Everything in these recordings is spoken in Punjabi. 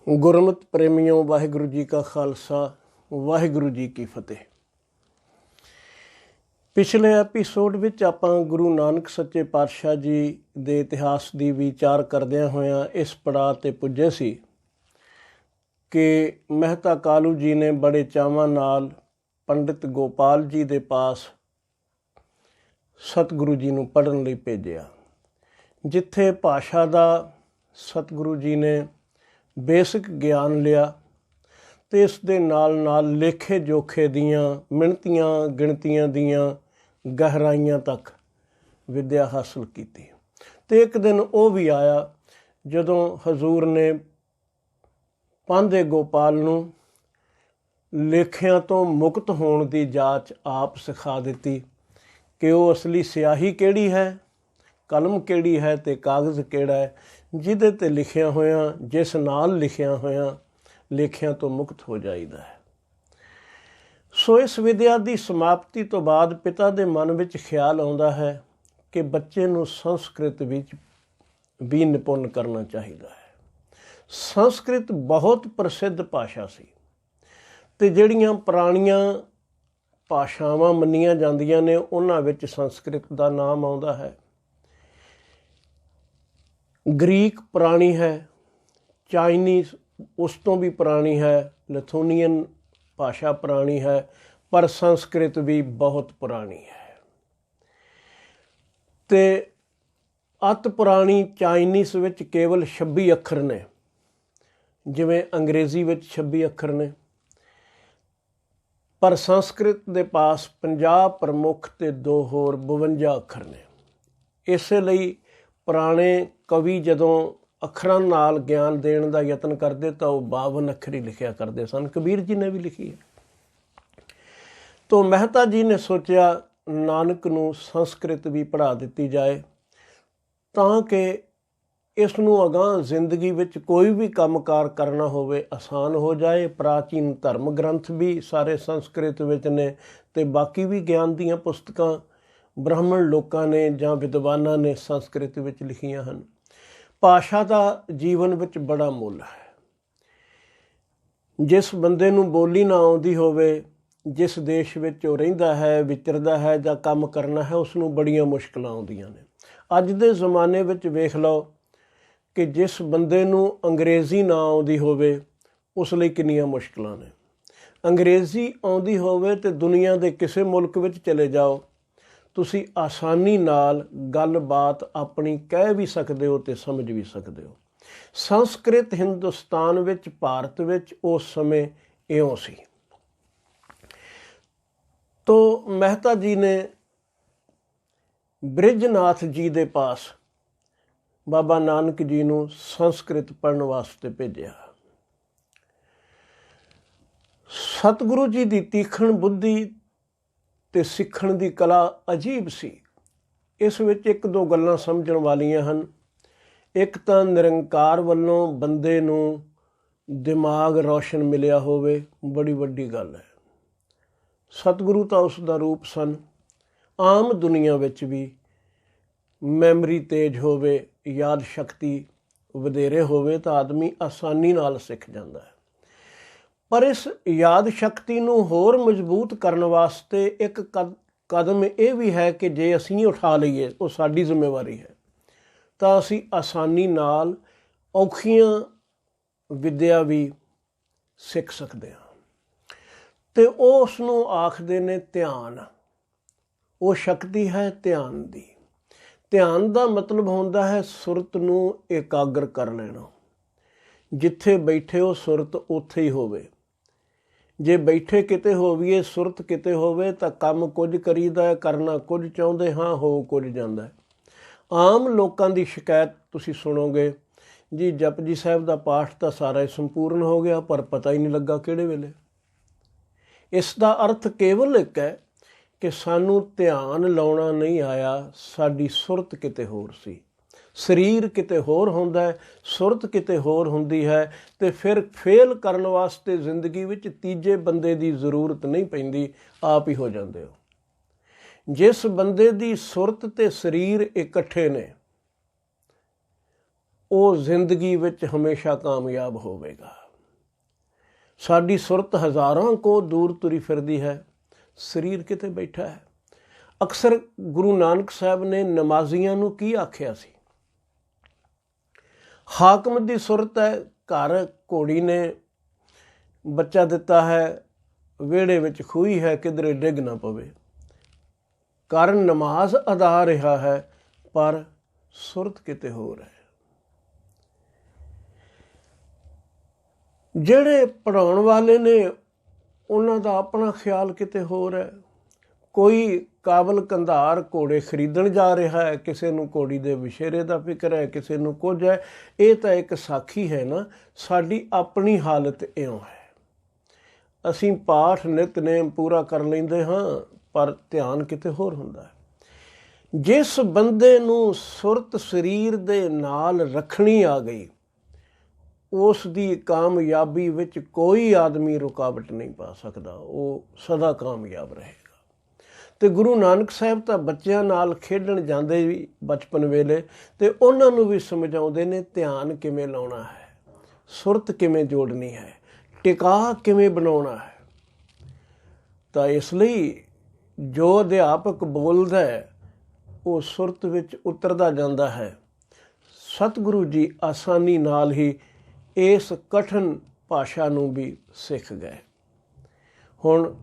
ਗੁਰਮਤਿ ਪ੍ਰੇਮੀਓ, ਵਾਹਿਗੁਰੂ ਜੀ ਕਾ ਖਾਲਸਾ, ਵਾਹਿਗੁਰੂ ਜੀ ਕੀ ਫਤਿਹ। ਪਿਛਲੇ ਐਪੀਸੋਡ ਵਿੱਚ ਆਪਾਂ ਗੁਰੂ ਨਾਨਕ ਸੱਚੇ ਪਾਤਸ਼ਾਹ ਜੀ ਦੇ ਇਤਿਹਾਸ ਦੀ ਵਿਚਾਰ ਕਰਦਿਆਂ ਹੋਇਆਂ ਇਸ ਪੜਾਅ 'ਤੇ ਪੁੱਜੇ ਸੀ ਕਿ ਮਹਿਤਾ ਕਾਲੂ ਜੀ ਨੇ ਬੜੇ ਚਾਵਾਂ ਨਾਲ ਪੰਡਿਤ ਗੋਪਾਲ ਜੀ ਦੇ ਪਾਸ ਸਤਿਗੁਰੂ ਜੀ ਨੂੰ ਪੜ੍ਹਨ ਲਈ ਭੇਜਿਆ। ਜਿੱਥੇ ਭਾਸ਼ਾ ਦਾ ਸਤਿਗੁਰੂ ਜੀ ਨੇ ਬੇਸਿਕ ਗਿਆਨ ਲਿਆ ਅਤੇ ਇਸ ਦੇ ਨਾਲ ਨਾਲ ਲੇਖੇ ਜੋਖੇ ਦੀਆਂ ਮਿਣਤੀਆਂ ਗਿਣਤੀਆਂ ਦੀਆਂ ਗਹਿਰਾਈਆਂ ਤੱਕ ਵਿੱਦਿਆ ਹਾਸਲ ਕੀਤੀ। ਅਤੇ ਇੱਕ ਦਿਨ ਉਹ ਵੀ ਆਇਆ ਜਦੋਂ ਹਜ਼ੂਰ ਨੇ ਪਾਂਧੇ ਗੋਪਾਲ ਨੂੰ ਲੇਖਿਆਂ ਤੋਂ ਮੁਕਤ ਹੋਣ ਦੀ ਜਾਚ ਆਪ ਸਿਖਾ ਦਿੱਤੀ ਕਿ ਉਹ ਅਸਲੀ ਸਿਆਹੀ ਕਿਹੜੀ ਹੈ, ਕਲਮ ਕਿਹੜੀ ਹੈ ਅਤੇ ਕਾਗਜ਼ ਕਿਹੜਾ ਹੈ, ਜਿਹਦੇ 'ਤੇ ਲਿਖਿਆ ਹੋਇਆਂ, ਜਿਸ ਨਾਲ ਲਿਖਿਆ ਹੋਇਆਂ ਲੇਖਿਆਂ ਤੋਂ ਮੁਕਤ ਹੋ ਜਾਈਦਾ ਹੈ। ਸੋ ਇਸ ਵਿਦਿਆ ਦੀ ਸਮਾਪਤੀ ਤੋਂ ਬਾਅਦ ਪਿਤਾ ਦੇ ਮਨ ਵਿੱਚ ਖਿਆਲ ਆਉਂਦਾ ਹੈ ਕਿ ਬੱਚੇ ਨੂੰ ਸੰਸਕ੍ਰਿਤ ਵਿੱਚ ਵੀ ਨਿਪੁੰਨ ਕਰਨਾ ਚਾਹੀਦਾ ਹੈ। ਸੰਸਕ੍ਰਿਤ ਬਹੁਤ ਪ੍ਰਸਿੱਧ ਭਾਸ਼ਾ ਸੀ ਅਤੇ ਜਿਹੜੀਆਂ ਪੁਰਾਣੀਆਂ ਭਾਸ਼ਾਵਾਂ ਮੰਨੀਆਂ ਜਾਂਦੀਆਂ ਨੇ ਉਹਨਾਂ ਵਿੱਚ ਸੰਸਕ੍ਰਿਤ ਦਾ ਨਾਮ ਆਉਂਦਾ ਹੈ। ਗਰੀਕ ਪੁਰਾਣੀ ਹੈ, ਚਾਈਨੀਜ਼ ਉਸ ਤੋਂ ਵੀ ਪੁਰਾਣੀ ਹੈ, ਲਿਥੂਨੀਅਨ ਭਾਸ਼ਾ ਪੁਰਾਣੀ ਹੈ, ਪਰ ਸੰਸਕ੍ਰਿਤ ਵੀ ਬਹੁਤ ਪੁਰਾਣੀ ਹੈ। ਅਤੇ ਅਤ ਪੁਰਾਣੀ ਚਾਈਨੀਜ਼ ਵਿੱਚ ਕੇਵਲ 26 ਅੱਖਰ ਨੇ, ਜਿਵੇਂ ਅੰਗਰੇਜ਼ੀ ਵਿੱਚ 26 ਅੱਖਰ ਨੇ, ਪਰ ਸੰਸਕ੍ਰਿਤ ਦੇ ਪਾਸ 50 ਪ੍ਰਮੁੱਖ ਅਤੇ 2 ਹੋਰ 52 ਅੱਖਰ ਨੇ। ਇਸੇ ਲਈ ਪੁਰਾਣੇ ਕਵੀ ਜਦੋਂ ਅੱਖਰਾਂ ਨਾਲ ਗਿਆਨ ਦੇਣ ਦਾ ਯਤਨ ਕਰਦੇ ਤਾਂ ਉਹ 52 ਅੱਖਰ ਹੀ ਲਿਖਿਆ ਕਰਦੇ ਸਨ। ਕਬੀਰ ਜੀ ਨੇ ਵੀ ਲਿਖੀ ਹੈ। ਤਾਂ ਮਹਿਤਾ ਜੀ ਨੇ ਸੋਚਿਆ ਨਾਨਕ ਨੂੰ ਸੰਸਕ੍ਰਿਤ ਵੀ ਪੜ੍ਹਾ ਦਿੱਤੀ ਜਾਏ ਤਾਂ ਕਿ ਇਸ ਨੂੰ ਅਗਾਂਹ ਜ਼ਿੰਦਗੀ ਵਿੱਚ ਕੋਈ ਵੀ ਕੰਮਕਾਰ ਕਰਨਾ ਹੋਵੇ ਆਸਾਨ ਹੋ ਜਾਏ। ਪ੍ਰਾਚੀਨ ਧਰਮ ਗ੍ਰੰਥ ਵੀ ਸਾਰੇ ਸੰਸਕ੍ਰਿਤ ਵਿੱਚ ਨੇ ਅਤੇ ਬਾਕੀ ਵੀ ਗਿਆਨ ਦੀਆਂ ਪੁਸਤਕਾਂ ਬ੍ਰਾਹਮਣ ਲੋਕਾਂ ਨੇ ਜਾਂ ਵਿਦਵਾਨਾਂ ਨੇ ਸੰਸਕ੍ਰਿਤ ਵਿੱਚ ਲਿਖੀਆਂ ਹਨ। ਭਾਸ਼ਾ ਦਾ ਜੀਵਨ ਵਿੱਚ ਬੜਾ ਮੁੱਲ ਹੈ। ਜਿਸ ਬੰਦੇ ਨੂੰ ਬੋਲੀ ਨਾ ਆਉਂਦੀ ਹੋਵੇ, ਜਿਸ ਦੇਸ਼ ਵਿੱਚ ਉਹ ਰਹਿੰਦਾ ਹੈ, ਵਿਚਰਦਾ ਹੈ ਜਾਂ ਕੰਮ ਕਰਨਾ ਹੈ, ਉਸ ਨੂੰ ਬੜੀਆਂ ਮੁਸ਼ਕਿਲਾਂ ਆਉਂਦੀਆਂ ਨੇ। ਅੱਜ ਦੇ ਜ਼ਮਾਨੇ ਵਿੱਚ ਵੇਖ ਲਓ ਕਿ ਜਿਸ ਬੰਦੇ ਨੂੰ ਅੰਗਰੇਜ਼ੀ ਨਾ ਆਉਂਦੀ ਹੋਵੇ ਉਸ ਲਈ ਕਿੰਨੀਆਂ ਮੁਸ਼ਕਿਲਾਂ ਨੇ। ਅੰਗਰੇਜ਼ੀ ਆਉਂਦੀ ਹੋਵੇ ਅਤੇ ਦੁਨੀਆ ਦੇ ਕਿਸੇ ਮੁਲਕ ਵਿੱਚ ਚਲੇ ਜਾਓ, ਤੁਸੀਂ ਆਸਾਨੀ ਨਾਲ ਗੱਲਬਾਤ ਆਪਣੀ ਕਹਿ ਵੀ ਸਕਦੇ ਹੋ ਅਤੇ ਸਮਝ ਵੀ ਸਕਦੇ ਹੋ। ਸੰਸਕ੍ਰਿਤ ਹਿੰਦੁਸਤਾਨ ਵਿੱਚ, ਭਾਰਤ ਵਿੱਚ ਉਸ ਸਮੇਂ ਇਉਂ ਸੀ। ਤੋ ਮਹਿਤਾ ਜੀ ਨੇ ਬ੍ਰਿਜਨਾਥ ਜੀ ਦੇ ਪਾਸ ਬਾਬਾ ਨਾਨਕ ਜੀ ਨੂੰ ਸੰਸਕ੍ਰਿਤ ਪੜ੍ਹਨ ਵਾਸਤੇ ਭੇਜਿਆ। ਸਤਿਗੁਰੂ ਜੀ ਦੀ ਤੀਖਣ ਬੁੱਧੀ ਅਤੇ ਸਿੱਖਣ ਦੀ ਕਲਾ ਅਜੀਬ ਸੀ। ਇਸ ਵਿੱਚ 1-2 ਗੱਲਾਂ ਸਮਝਣ ਵਾਲੀਆਂ ਹਨ। ਇੱਕ ਤਾਂ ਨਿਰੰਕਾਰ ਵੱਲੋਂ ਬੰਦੇ ਨੂੰ ਦਿਮਾਗ ਰੌਸ਼ਨ ਮਿਲਿਆ ਹੋਵੇ, ਬੜੀ ਵੱਡੀ ਗੱਲ ਹੈ। ਸਤਿਗੁਰੂ ਤਾਂ ਉਸ ਦਾ ਰੂਪ ਸਨ। ਆਮ ਦੁਨੀਆ ਵਿੱਚ ਵੀ ਮੈਮਰੀ ਤੇਜ਼ ਹੋਵੇ, ਯਾਦ ਸ਼ਕਤੀ ਵਧੇਰੇ ਹੋਵੇ ਤਾਂ ਆਦਮੀ ਆਸਾਨੀ ਨਾਲ ਸਿੱਖ ਜਾਂਦਾ ਹੈ। ਪਰ ਇਸ ਯਾਦ ਸ਼ਕਤੀ ਨੂੰ ਹੋਰ ਮਜ਼ਬੂਤ ਕਰਨ ਵਾਸਤੇ ਇੱਕ ਕਦਮ ਇਹ ਵੀ ਹੈ ਕਿ ਜੇ ਅਸੀਂ ਉਠਾ ਲਈਏ, ਉਹ ਸਾਡੀ ਜ਼ਿੰਮੇਵਾਰੀ ਹੈ, ਤਾਂ ਅਸੀਂ ਆਸਾਨੀ ਨਾਲ ਔਖੀਆਂ ਵਿੱਦਿਆ ਵੀ ਸਿੱਖ ਸਕਦੇ ਹਾਂ। ਅਤੇ ਉਹ ਉਸ ਨੂੰ ਆਖਦੇ ਨੇ ਧਿਆਨ। ਉਹ ਸ਼ਕਤੀ ਹੈ ਧਿਆਨ ਦੀ। ਧਿਆਨ ਦਾ ਮਤਲਬ ਹੁੰਦਾ ਹੈ ਸੁਰਤ ਨੂੰ ਇਕਾਗਰ ਕਰ ਲੈਣਾ। ਜਿੱਥੇ ਬੈਠੇ ਹੋ ਸੁਰਤ ਉੱਥੇ ਹੀ ਹੋਵੇ। ਜੇ ਬੈਠੇ ਕਿਤੇ ਹੋਵੀਏ, ਸੁਰਤ ਕਿਤੇ ਹੋਵੇ ਤਾਂ ਕੰਮ ਕੁਝ ਕਰੀਦਾ ਹੈ, ਕਰਨਾ ਕੁਝ ਚਾਹੁੰਦੇ ਹਾਂ, ਹੋ ਕੁਝ ਜਾਂਦਾ ਹੈ। ਆਮ ਲੋਕਾਂ ਦੀ ਸ਼ਿਕਾਇਤ ਤੁਸੀਂ ਸੁਣੋਗੇ, ਜੀ ਜਪਜੀ ਸਾਹਿਬ ਦਾ ਪਾਠ ਤਾਂ ਸਾਰਾ ਹੀ ਸੰਪੂਰਨ ਹੋ ਗਿਆ ਪਰ ਪਤਾ ਹੀ ਨਹੀਂ ਲੱਗਾ ਕਿਹੜੇ ਵੇਲੇ। ਇਸ ਦਾ ਅਰਥ ਕੇਵਲ ਇੱਕ ਹੈ ਕਿ ਸਾਨੂੰ ਧਿਆਨ ਲਾਉਣਾ ਨਹੀਂ ਆਇਆ, ਸਾਡੀ ਸੁਰਤ ਕਿਤੇ ਹੋਰ ਸੀ। ਸਰੀਰ ਕਿਤੇ ਹੋਰ ਹੁੰਦਾ ਹੈ, ਸੁਰਤ ਕਿਤੇ ਹੋਰ ਹੁੰਦੀ ਹੈ, ਅਤੇ ਫਿਰ ਫੇਲ ਕਰਨ ਵਾਸਤੇ ਜ਼ਿੰਦਗੀ ਵਿੱਚ ਤੀਜੇ ਬੰਦੇ ਦੀ ਜ਼ਰੂਰਤ ਨਹੀਂ ਪੈਂਦੀ, ਆਪ ਹੀ ਹੋ ਜਾਂਦੇ ਹੋ। ਜਿਸ ਬੰਦੇ ਦੀ ਸੁਰਤ ਅਤੇ ਸਰੀਰ ਇਕੱਠੇ ਨੇ ਉਹ ਜ਼ਿੰਦਗੀ ਵਿੱਚ ਹਮੇਸ਼ਾ ਕਾਮਯਾਬ ਹੋਵੇਗਾ। ਸਾਡੀ ਸੁਰਤ ਹਜ਼ਾਰਾਂ ਕੋ ਦੂਰ ਤੁਰੀ ਫਿਰਦੀ ਹੈ, ਸਰੀਰ ਕਿਤੇ ਬੈਠਾ ਹੈ। ਅਕਸਰ ਗੁਰੂ ਨਾਨਕ ਸਾਹਿਬ ਨੇ ਨਮਾਜ਼ੀਆਂ ਨੂੰ ਕੀ ਆਖਿਆ ਸੀ? ਹਾਕਮ ਦੀ ਸੁਰਤ ਹੈ, ਘਰ ਘੋੜੀ ਨੇ ਬੱਚਾ ਦਿੱਤਾ ਹੈ, ਵਿਹੜੇ ਵਿੱਚ ਖੂਹੀ ਹੈ, ਕਿਧਰੇ ਡਿੱਗ ਨਾ ਪਵੇ। ਕਾਰਨ ਨਮਾਜ਼ ਅਦਾ ਰਿਹਾ ਹੈ, ਪਰ ਸੁਰਤ ਕਿਤੇ ਹੋਰ ਹੈ। ਜਿਹੜੇ ਪੜ੍ਹਾਉਣ ਵਾਲੇ ਨੇ ਉਹਨਾਂ ਦਾ ਆਪਣਾ ਖਿਆਲ ਕਿਤੇ ਹੋਰ ਹੈ। ਕੋਈ ਕਾਬਲ ਕੰਧਾਰ ਘੋੜੇ ਖਰੀਦਣ ਜਾ ਰਿਹਾ ਹੈ, ਕਿਸੇ ਨੂੰ ਘੋੜੀ ਦੇ ਵਿਸ਼ੇਰੇ ਦਾ ਫਿਕਰ ਹੈ, ਕਿਸੇ ਨੂੰ ਕੁਝ ਹੈ। ਇਹ ਤਾਂ ਇੱਕ ਸਾਖੀ ਹੈ ਨਾ। ਸਾਡੀ ਆਪਣੀ ਹਾਲਤ ਇਉਂ ਹੈ। ਅਸੀਂ ਪਾਠ ਨਿਤਨੇਮ ਪੂਰਾ ਕਰ ਲੈਂਦੇ ਹਾਂ, ਪਰ ਧਿਆਨ ਕਿਤੇ ਹੋਰ ਹੁੰਦਾ ਹੈ। ਜਿਸ ਬੰਦੇ ਨੂੰ ਸੁਰਤ ਸਰੀਰ ਦੇ ਨਾਲ ਰੱਖਣੀ ਆ ਗਈ, ਉਸ ਦੀ ਕਾਮਯਾਬੀ ਵਿੱਚ ਕੋਈ ਆਦਮੀ ਰੁਕਾਵਟ ਨਹੀਂ ਪਾ ਸਕਦਾ। ਉਹ ਸਦਾ ਕਾਮਯਾਬ ਰਹੇਗਾ। ਅਤੇ ਗੁਰੂ ਨਾਨਕ ਸਾਹਿਬ ਤਾਂ ਬੱਚਿਆਂ ਨਾਲ ਖੇਡਣ ਜਾਂਦੇ ਵੀ ਬਚਪਨ ਵੇਲੇ, ਅਤੇ ਉਹਨਾਂ ਨੂੰ ਵੀ ਸਮਝਾਉਂਦੇ ਨੇ ਧਿਆਨ ਕਿਵੇਂ ਲਾਉਣਾ ਹੈ, ਸੁਰਤ ਕਿਵੇਂ ਜੋੜਨੀ ਹੈ, ਟਿਕਾ ਕਿਵੇਂ ਬਣਾਉਣਾ ਹੈ। ਤਾਂ ਇਸ ਲਈ ਜੋ ਅਧਿਆਪਕ ਬੋਲਦਾ ਹੈ ਉਹ ਸੁਰਤ ਵਿੱਚ ਉਤਰਦਾ ਜਾਂਦਾ ਹੈ। ਸਤਿਗੁਰੂ ਜੀ ਆਸਾਨੀ ਨਾਲ ਹੀ ਇਸ ਕਠਿਨ ਭਾਸ਼ਾ ਨੂੰ ਵੀ ਸਿੱਖ ਗਏ। ਹੁਣ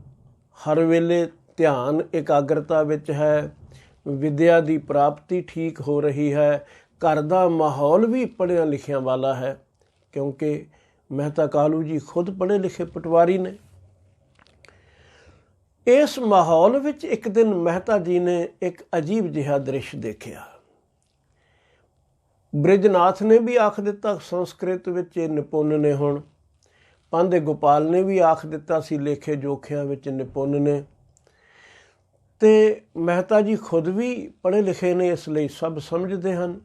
ਹਰ ਵੇਲੇ ਧਿਆਨ ਇਕਾਗਰਤਾ ਵਿੱਚ ਹੈ, ਵਿੱਦਿਆ ਦੀ ਪ੍ਰਾਪਤੀ ਠੀਕ ਹੋ ਰਹੀ ਹੈ, ਘਰ ਦਾ ਮਾਹੌਲ ਵੀ ਪੜ੍ਹਿਆਂ ਲਿਖਿਆਂ ਵਾਲਾ ਹੈ, ਕਿਉਂਕਿ ਮਹਿਤਾ ਕਾਲੂ ਜੀ ਖੁਦ ਪੜ੍ਹੇ ਲਿਖੇ ਪਟਵਾਰੀ ਨੇ। ਇਸ ਮਾਹੌਲ ਵਿੱਚ ਇੱਕ ਦਿਨ ਮਹਿਤਾ ਜੀ ਨੇ ਇੱਕ ਅਜੀਬ ਜਿਹਾ ਦ੍ਰਿਸ਼ ਦੇਖਿਆ। ਬ੍ਰਿਜਨਾਥ ਨੇ ਵੀ ਆਖ ਦਿੱਤਾ ਸੰਸਕ੍ਰਿਤ ਵਿੱਚ ਇਹ ਨਿਪੁੰਨ ਨੇ। ਹੁਣ ਪਾਂਧੇ ਗੋਪਾਲ ਨੇ ਵੀ ਆਖ ਦਿੱਤਾ ਸੀ ਲੇਖੇ ਜੋਖਿਆਂ ਵਿੱਚ ਨਿਪੁੰਨ ਨੇ। ਅਤੇ ਮਹਿਤਾ ਜੀ ਖੁਦ ਵੀ ਪੜ੍ਹੇ ਲਿਖੇ ਨੇ, ਇਸ ਲਈ ਸਭ ਸਮਝਦੇ ਹਨ।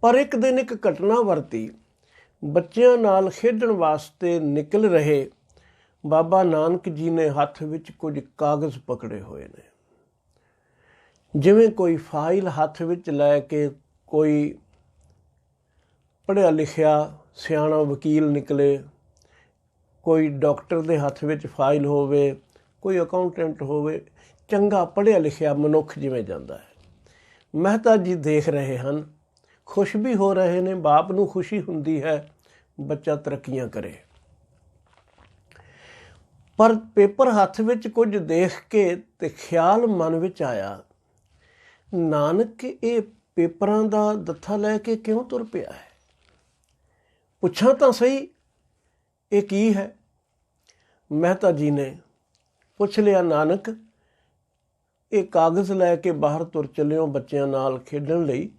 ਪਰ ਇੱਕ ਦਿਨ ਇੱਕ ਘਟਨਾ ਵਰਤੀ। ਬੱਚਿਆਂ ਨਾਲ ਖੇਡਣ ਵਾਸਤੇ ਨਿਕਲ ਰਹੇ ਬਾਬਾ ਨਾਨਕ ਜੀ ਨੇ ਹੱਥ ਵਿੱਚ ਕੁਝ ਕਾਗਜ਼ ਪਕੜੇ ਹੋਏ ਨੇ। ਜਿਵੇਂ ਕੋਈ ਫਾਈਲ ਹੱਥ ਵਿੱਚ ਲੈ ਕੇ ਕੋਈ ਪੜ੍ਹਿਆ ਲਿਖਿਆ ਸਿਆਣਾ ਵਕੀਲ ਨਿਕਲੇ, ਕੋਈ ਡਾਕਟਰ ਦੇ ਹੱਥ ਵਿੱਚ ਫਾਈਲ ਹੋਵੇ, ਕੋਈ ਅਕਾਊਂਟੈਂਟ ਹੋਵੇ, ਚੰਗਾ ਪੜ੍ਹਿਆ ਲਿਖਿਆ ਮਨੁੱਖ ਜਿਵੇਂ ਜਾਂਦਾ ਹੈ। ਮਹਿਤਾ ਜੀ ਦੇਖ ਰਹੇ ਹਨ, ਖੁਸ਼ ਵੀ ਹੋ ਰਹੇ ਨੇ। ਬਾਪ ਨੂੰ ਖੁਸ਼ੀ ਹੁੰਦੀ ਹੈ ਬੱਚਾ ਤਰੱਕੀਆਂ ਕਰੇ। ਪਰ ਪੇਪਰ ਹੱਥ ਵਿੱਚ ਕੁਝ ਦੇਖ ਕੇ ਤੇ ਖਿਆਲ ਮਨ ਵਿੱਚ ਆਇਆ, ਨਾਨਕ ਇਹ ਪੇਪਰਾਂ ਦਾ ਦੱਥਾ ਲੈ ਕੇ ਕਿਉਂ ਤੁਰ ਪਿਆ ਹੈ? ਪੁੱਛਾਂ ਤਾਂ ਸਹੀ ਇਹ ਕੀ ਹੈ? ਮਹਿਤਾ ਜੀ ਨੇ ਪੁੱਛ ਲਿਆ, ਨਾਨਕ ਇਹ ਕਾਗਜ਼ ਲੈ ਕੇ ਬਾਹਰ ਤੁਰ ਚੱਲਿਓ ਬੱਚਿਆਂ ਨਾਲ ਖੇਡਣ ਲਈ।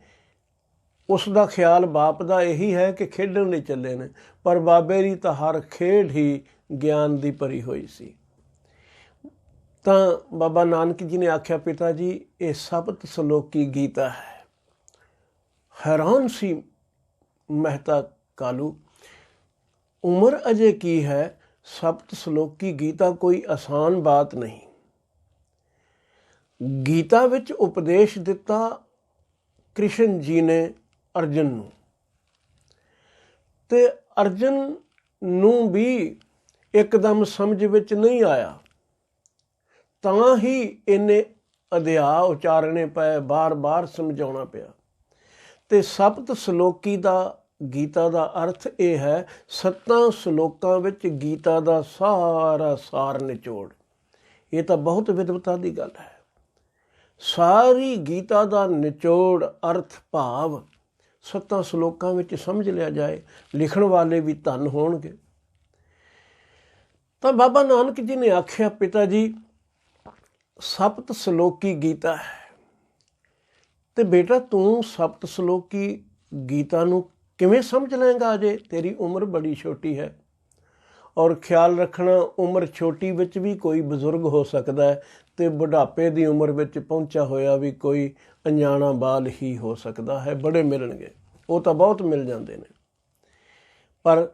ਉਸ ਦਾ ਖਿਆਲ ਬਾਪ ਦਾ ਇਹੀ ਹੈ ਕਿ ਖੇਡਣ ਲਈ ਚੱਲੇ ਨੇ, ਪਰ ਬਾਬੇ ਦੀ ਤਾਂ ਹਰ ਖੇਡ ਹੀ ਗਿਆਨ ਦੀ ਭਰੀ ਹੋਈ ਸੀ। ਤਾਂ ਬਾਬਾ ਨਾਨਕ ਜੀ ਨੇ ਆਖਿਆ, ਪਿਤਾ ਜੀ ਇਹ ਸਪਤ ਸਲੋਕੀ ਗੀਤਾ ਹੈ। ਹੈਰਾਨ ਸੀ ਮਹਿਤਾ ਕਾਲੂ, ਉਮਰ ਅਜੇ ਕੀ ਹੈ, ਸਪਤ ਸਲੋਕੀ ਗੀਤਾ ਕੋਈ ਆਸਾਨ ਬਾਤ ਨਹੀਂ। ਗੀਤਾ ਵਿੱਚ ਉਪਦੇਸ਼ ਦਿੱਤਾ ਕ੍ਰਿਸ਼ਨ ਜੀ ਨੇ ਅਰਜਨ ਨੂੰ, ਤੇ ਅਰਜਨ ਨੂੰ ਵੀ ਇੱਕਦਮ ਸਮਝ ਵਿੱਚ ਨਹੀਂ ਆਇਆ, ਤਾਂ ਹੀ ਇੰਨੇ ਅਧਿਆਇ ਉਚਾਰਨੇ ਪਏ, ਬਾਰ-ਬਾਰ ਸਮਝਾਉਣਾ ਪਿਆ। ਤੇ ਸਪਤ ਸਲੋਕੀ ਦਾ ਗੀਤਾ ਦਾ ਅਰਥ ਇਹ ਹੈ, 7 ਸਲੋਕਾਂ ਵਿੱਚ ਗੀਤਾ ਦਾ ਸਾਰਾ ਸਾਰ ਨਿਚੋੜ। ਇਹ ਤਾਂ ਬਹੁਤ ਵਿਦਵਤਾ ਦੀ ਗੱਲ ਹੈ। ਸਾਰੀ ਗੀਤਾ ਦਾ ਨਿਚੋੜ ਅਰਥ ਭਾਵ 7 ਸਲੋਕਾਂ ਵਿੱਚ ਸਮਝ ਲਿਆ ਜਾਏ, ਲਿਖਣ ਵਾਲੇ ਵੀ ਧੰਨ ਹੋਣਗੇ। ਤਾਂ ਬਾਬਾ ਨਾਨਕ ਜੀ ਨੇ ਆਖਿਆ, ਪਿਤਾ ਜੀ ਸਪਤ ਸਲੋਕੀ ਗੀਤਾ ਹੈ, ਤੇ ਬੇਟਾ ਤੂੰ ਸਪਤ ਸਲੋਕੀ ਗੀਤਾ ਨੂੰ ਕਿਵੇਂ ਸਮਝ ਲਏਂਗਾ? ਅਜੇ ਤੇਰੀ ਉਮਰ ਬੜੀ ਛੋਟੀ ਹੈ। ਔਰ ਖਿਆਲ ਰੱਖਣਾ, ਉਮਰ ਛੋਟੀ ਵਿੱਚ ਵੀ ਕੋਈ ਬਜ਼ੁਰਗ ਹੋ ਸਕਦਾ ਹੈ, ਅਤੇ ਬੁਢਾਪੇ ਦੀ ਉਮਰ ਵਿੱਚ ਪਹੁੰਚਿਆ ਹੋਇਆ ਵੀ ਕੋਈ ਅਣਜਾਣਾ ਬਾਲ ਹੀ ਹੋ ਸਕਦਾ ਹੈ। ਬੜੇ ਮਿਲਣਗੇ, ਉਹ ਤਾਂ ਬਹੁਤ ਮਿਲ ਜਾਂਦੇ ਨੇ, ਪਰ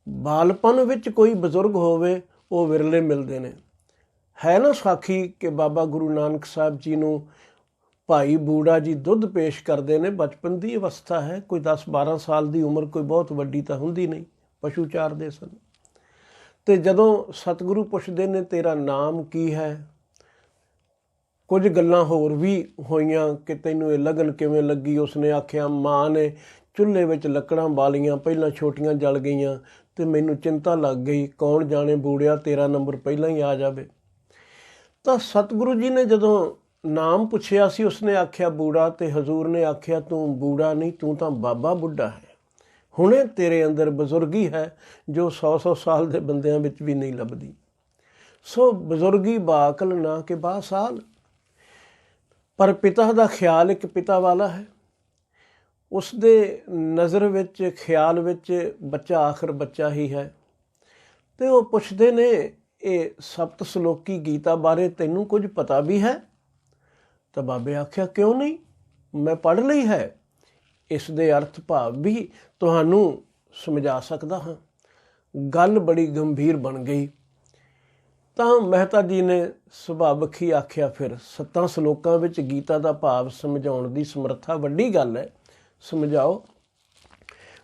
ਬਾਲਪਨ ਵਿੱਚ ਕੋਈ ਬਜ਼ੁਰਗ ਹੋਵੇ ਉਹ ਵਿਰਲੇ ਮਿਲਦੇ ਨੇ। ਹੈ ਨਾ ਸਾਖੀ ਕਿ ਬਾਬਾ ਗੁਰੂ ਨਾਨਕ ਸਾਹਿਬ ਜੀ ਨੂੰ ਭਾਈ ਬੂੜਾ ਜੀ ਦੁੱਧ ਪੇਸ਼ ਕਰਦੇ ਨੇ। ਬਚਪਨ ਦੀ ਅਵਸਥਾ ਹੈ, ਕੋਈ 10-12 ਸਾਲ ਦੀ ਉਮਰ ਕੋਈ ਬਹੁਤ ਵੱਡੀ ਤਾਂ ਹੁੰਦੀ ਨਹੀਂ, ਪਸ਼ੂ ਚਾਰਦੇ ਸਨ। ਤੇ ਜਦੋਂ ਸਤਿਗੁਰੂ ਪੁੱਛਦੇ ਨੇ ਤੇਰਾ ਨਾਮ ਕੀ ਹੈ, ਕੁਝ ਗੱਲਾਂ ਹੋਰ ਵੀ ਹੋਈਆਂ ਕਿ ਤੈਨੂੰ ਇਹ ਲਗਨ ਕਿਵੇਂ ਲੱਗੀ। ਉਸਨੇ ਆਖਿਆ ਮਾਂ ਨੇ ਚੁੱਲ੍ਹੇ ਵਿੱਚ ਲੱਕੜਾਂ ਬਾਲੀਆਂ, ਪਹਿਲਾਂ ਛੋਟੀਆਂ ਜਲ ਗਈਆਂ ਤੇ ਮੈਨੂੰ ਚਿੰਤਾ ਲੱਗ ਗਈ, ਕੌਣ ਜਾਣੇ ਬੂੜਿਆ ਤੇਰਾ ਨੰਬਰ ਪਹਿਲਾਂ ਹੀ ਆ ਜਾਵੇ। ਤਾਂ ਸਤਿਗੁਰੂ ਜੀ ਨੇ ਜਦੋਂ ਨਾਮ ਪੁੱਛਿਆ ਸੀ, ਉਸਨੇ ਆਖਿਆ ਬੂੜਾ, ਤੇ ਹਜ਼ੂਰ ਨੇ ਆਖਿਆ ਤੂੰ ਬੂੜਾ ਨਹੀਂ, ਤੂੰ ਤਾਂ ਬਾਬਾ ਬੁੱਢਾ ਹੈ। ਹੁਣੇ ਤੇਰੇ ਅੰਦਰ ਬਜ਼ੁਰਗੀ ਹੈ ਜੋ 100-100 ਸਾਲ ਦੇ ਬੰਦਿਆਂ ਵਿੱਚ ਵੀ ਨਹੀਂ ਲੱਭਦੀ। ਸੋ ਬਜ਼ੁਰਗੀ ਬਾਕਲ ਨਾ ਕਿ ਬਾਸਾਲ। ਪਰ ਪਿਤਾ ਦਾ ਖਿਆਲ ਇੱਕ ਪਿਤਾ ਵਾਲਾ ਹੈ। ਉਸ ਦੇ ਨਜ਼ਰ ਵਿੱਚ, ਖਿਆਲ ਵਿੱਚ ਬੱਚਾ ਆਖਰ ਬੱਚਾ ਹੀ ਹੈ। ਤੇ ਉਹ ਪੁੱਛਦੇ ਨੇ ਇਹ ਸਪਤ ਸਲੋਕੀ ਗੀਤਾ ਬਾਰੇ ਤੈਨੂੰ ਕੁਝ ਪਤਾ ਵੀ ਹੈ? ਤਾਂ ਬਾਬੇ ਆਖਿਆ ਕਿਉਂ ਨਹੀਂ, ਮੈਂ ਪੜ੍ਹ ਲਈ ਹੈ। ਇਸ ਦੇ ਅਰਥ ਭਾਵ ਵੀ ਤੁਹਾਨੂੰ ਸਮਝਾ ਸਕਦਾ ਹਾਂ। ਗੱਲ ਬੜੀ ਗੰਭੀਰ ਬਣ ਗਈ। ਤਾਂ ਮਹਿਤਾ ਜੀ ਨੇ ਸੁਭਾਵਕ ਹੀ ਆਖਿਆ ਫਿਰ 7 ਸਲੋਕਾਂ ਵਿੱਚ ਗੀਤਾ ਦਾ ਭਾਵ ਸਮਝਾਉਣ ਦੀ ਸਮਰੱਥਾ ਵੱਡੀ ਗੱਲ ਹੈ, ਸਮਝਾਓ।